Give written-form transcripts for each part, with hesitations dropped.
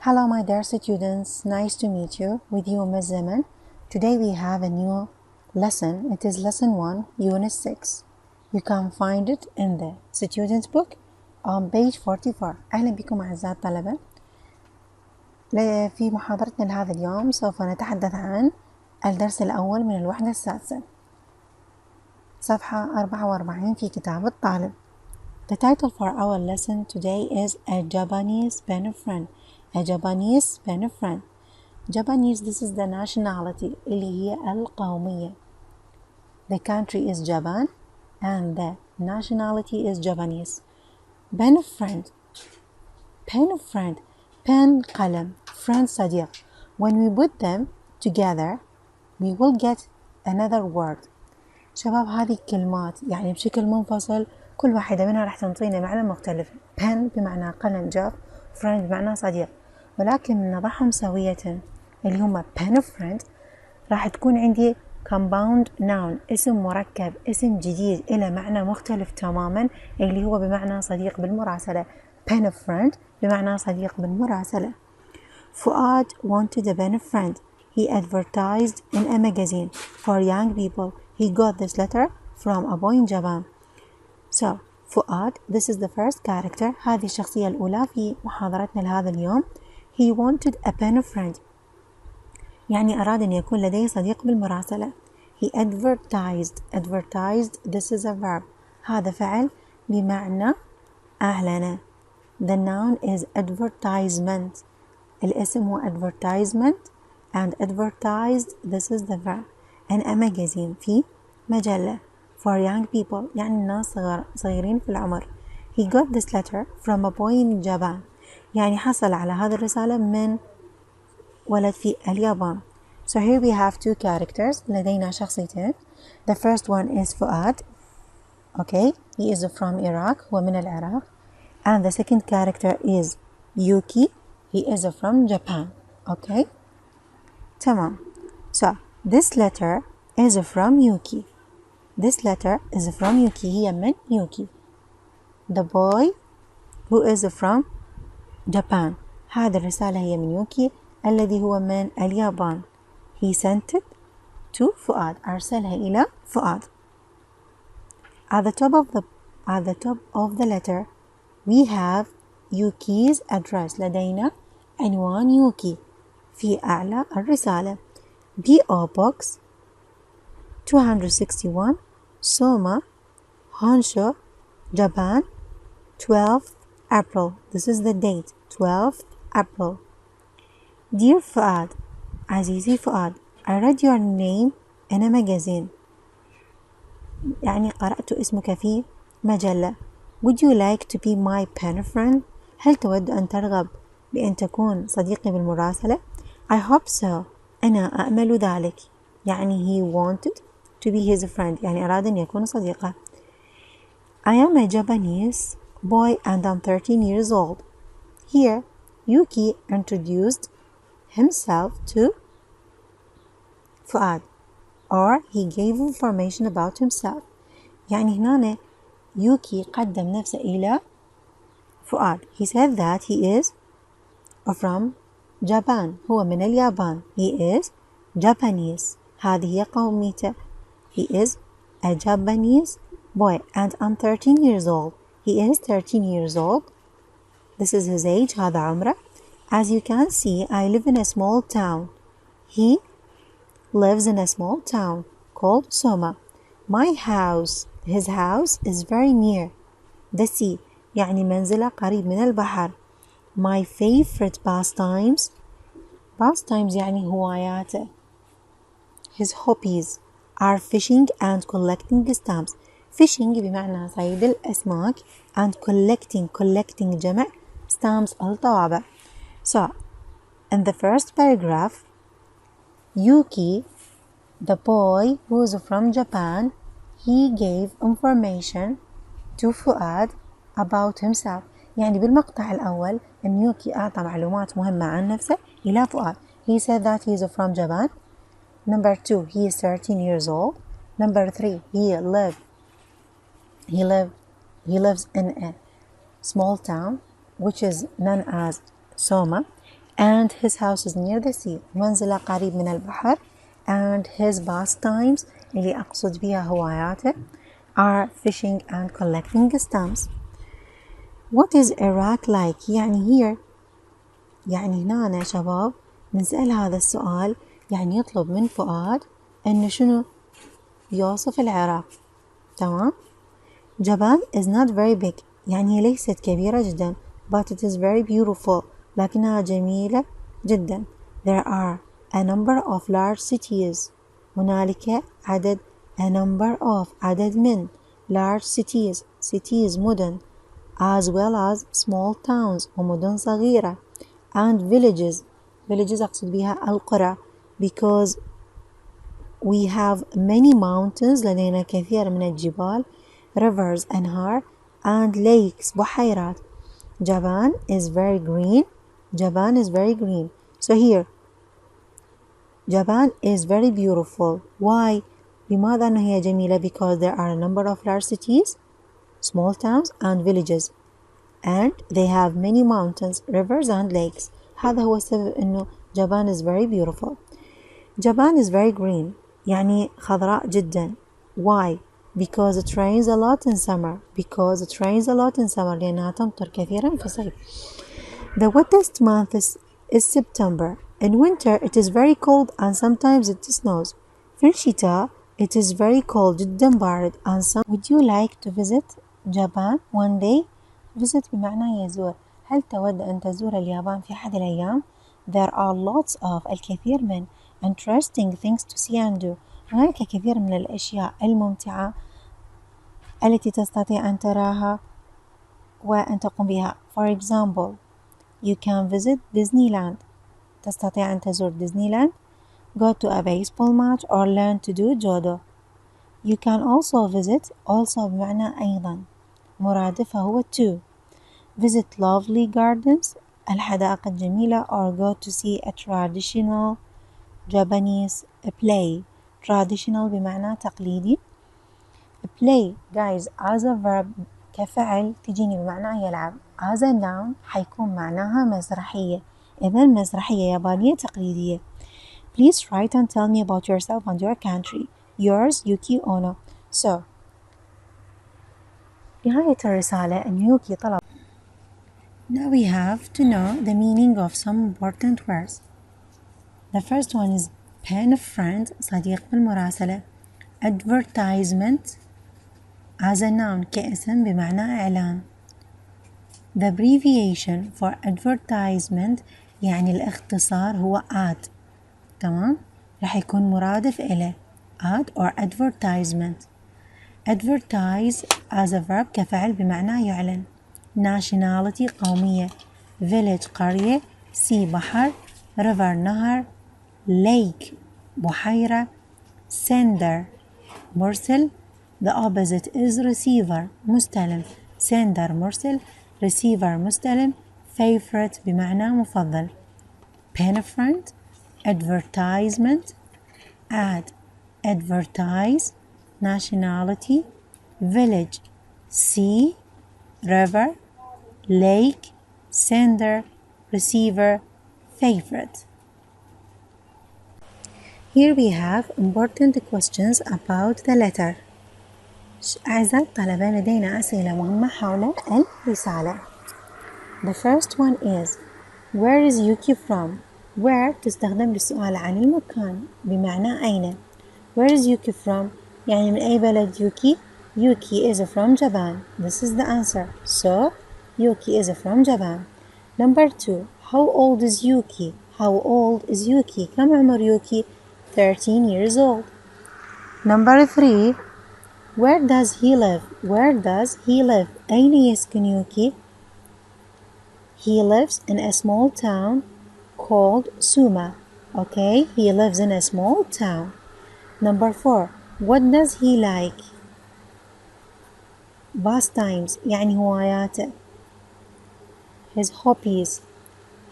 Hello my dear students, nice to meet you. With you Ms. Zaman. Today we have a new lesson. It is lesson 1, unit 6. You can find it in the student's book on page 44. أهلا بكم أعزائي الطلبة. في محاضرتنا لهذا اليوم سوف نتحدث عن الدرس الأول من الوحدة السادسة، صفحة 44 في كتاب الطالب. The title for our lesson today is A Japanese Pen Friend. A Japanese pen friend. Japanese, this is the nationality اللي هي القومية. The country is Japan and the nationality is Japanese. Pen friend. Pen friend. Pen قلم. Friend صديق. When we put them together we will get another word. شباب هذه الكلمات يعني بشكل منفصل كل واحدة منها راح تنطينا معنى مختلف. Pen بمعنى قلم جاف. Friend بمعنى صديق. ولكن من نضعهم سوية اللي هم pen friend راح تكون عندي compound noun، اسم مركب، اسم جديد إلى معنى مختلف تماما اللي هو بمعنى صديق بالمراسلة. pen friend بمعنى صديق بالمراسلة. فؤاد wanted a pen friend. He advertised in a magazine for young people. He got this letter from a boy in Japan. So فؤاد, this is the first character. هذه الشخصية الأولى في محاضرتنا لهذا اليوم. He wanted a pen friend. يعني أراد أن يكون لديه صديق بالمراسلة. He advertised. This is a verb. هذا فعل بمعنى أعلن. The noun is advertisement. الاسم هو advertisement and advertised. This is the verb. In a magazine, في مجلة. For young people, يعني الناس صغيرين في العمر. He got this letter from a boy in Japan. يعني حصل على هذه الرسالة من ولد في اليابان. So here we have two characters. لدينا شخصيتين. The first one is فؤاد. Okay, he is from Iraq. هو من العراق. And the second character is Yuki. He is from Japan. Okay. تمام. So this letter is from Yuki. This letter is from Yuki. هي من Yuki. The boy who is from Japan. هذه الرسالة هي من يوكي الذي هو من اليابان. He sent it to فؤاد. أرسلها إلى فؤاد. At the top of the letter we have Yuki's address. لدينا عنوان يوكي في أعلى الرسالة. P.O. Box 261 Soma, Honshu, Japan, 12th April. This is the date, 12th April. Dear Fuad, عزيزي فؤاد, I read your name in a magazine. يعني قرأت اسمك في مجلة. Would you like to be my pen friend? هل تود أن ترغب بأن تكون صديقي بالمراسلة؟ I hope so. أنا أأمل ذلك. يعني he wanted to be his friend. يعني أراد أن يكون صديقه. I am a Japanese boy and I'm 13 years old. Here, Yuki introduced himself to Fuad, or he gave information about himself. يعني هنا يوكي قدم نفسه إلى فؤاد. He said that he is from Japan. هو من اليابان. He is Japanese. هذه هي قوميته. He is a Japanese boy and I'm 13 years old. He is 13 years old. This is his age. هذا عمره. As you can see, I live in a small town. He lives in a small town called Soma. His house is very near the sea. يعني منزله قريب من البحر. My favorite pastimes يعني هواياته. His hobbies are fishing and collecting stamps. Fishing بمعنى صيد الأسماك and collecting جمع stamps الطوابع. So, in the first paragraph, Yuki, the boy who is from Japan, he gave information to Fuad about himself. يعني بالمقطع الأول أن يوكي أعطى معلومات مهمة عن نفسه إلى فؤاد. He said that he is from Japan. Number 2, he is 13 years old. Number 3, he lives in a small town which is known as Soma. and his house is near the sea. منزله قريب من البحر. and his pastimes اللي أقصد بها هواياته are fishing and collecting stamps. What is Iraq like؟ يعني here، يعني هنا يا شباب نسأل هذا السؤال، يعني يطلب من فؤاد إنه شنو يوصف العراق. تمام. Japan is not very big، يعني هي ليست كبيرة جدا، but it is very beautiful، لكنها جميلة جدا. There are a number of large cities، هنالك عدد a number of عدد من large cities مدن as well as small towns ومدن صغيرة and villages أقصد بها القرى because we have many mountains لدينا كثير من الجبال rivers أنهار and lakes بحيرات. Japan is very green. So here Japan is very beautiful. Why؟ لماذا أنها هي جميلة؟ because there are a number of large cities, small towns and villages and they have many mountains, rivers and lakes. هذا هو السبب أنه Japan is very beautiful. Japan is very green، يعني خضراء جدا. Why؟ because it rains a lot in summer. لأنها تمطر كثيرا في الصيف. The wettest month is September. In winter it is very cold and sometimes it snows. في الشتاء it is very cold جدا بارد and some. Would you like to visit Japan one day؟ visit بمعنى يزور. هل تود أن تزور اليابان في أحد الأيام؟ There are lots of الكثير من interesting things to see and do. هناك كثير من الأشياء الممتعة التي تستطيع أن تراها وأن تقوم بها. For example, you can visit Disneyland. تستطيع أن تزور Disneyland. Go to a baseball match or learn to do judo. You can also visit بمعنى أيضا، مرادفه هو to. Visit lovely gardens الحدائق الجميلة or go to see a traditional Japanese play. Traditional بمعنى تقليدي. play guys as a verb كفعل تجيني بمعنى يلعب. as a noun حيكون معناها مسرحية. إذا مسرحية يابانية تقليدية. Please write and tell me about yourself and your country. Yours Yuki Ono. So نهاية الرسالة أن يوكي طلب. Now we have to know the meaning of some important words. The first one is pen friend صديق بالمراسلة. Advertisement as a noun كاسم بمعنى إعلان. The abbreviation for advertisement يعني الاختصار هو ad. تمام؟ رح يكون مرادف إليه ad or advertisement. Advertise as a verb كفعل بمعنى يعلن. Nationality قومية. Village قرية. Sea بحر. River نهر. Lake بحيرة. Sender مرسل. The opposite is receiver مستلم. Sender مرسل. Receiver مستلم. Favorite بمعنى مفضل. Pen friend. Advertisement. Ad. Advertise. Nationality. Village. Sea. River. Lake. Sender. Receiver. Favorite. Here we have important questions about the letter. أعزائي الطلبة لدينا أسئلة مهمة حول الرسالة. The first one is Where is Yuki from? Where تستخدم للسؤال عن المكان بمعنى أين. Where is Yuki from؟ يعني من أي بلد يوكي؟ Yuki is from Japan. This is the answer. So Yuki is from Japan. Number 2. How old is Yuki? How old is Yuki? كم عمر يوكي؟ 13 years old. Number 3. Where does he live? Where does he live? أين يسكن يوكي؟ He lives in a small town called Suma. Okay, he lives in a small town. Number 4. What does he like? Pastimes يعني هواياته. His hobbies.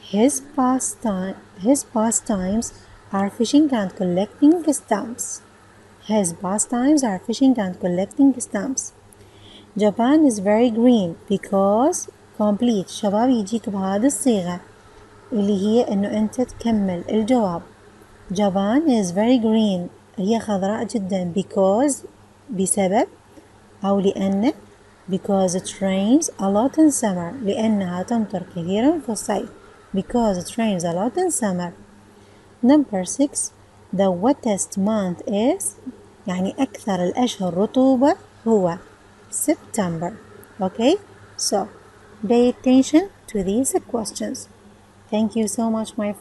His pastimes are fishing and collecting stamps. His pastimes are fishing and collecting stamps. Japan is very green because complete. شباب يجيك بهذه الصيغة. اللي هي إنه أنت تكمل الجواب. Japan is very green. هي خضراء جدا because بسبب أو لأن because it rains a lot in summer. لأنها تمطر كثيرا في الصيف because it rains a lot in summer. Number 6. The wettest month is يعني أكثر الأشهر رطوبة هو September. Okay, so pay attention to these questions. Thank you so much, my friends.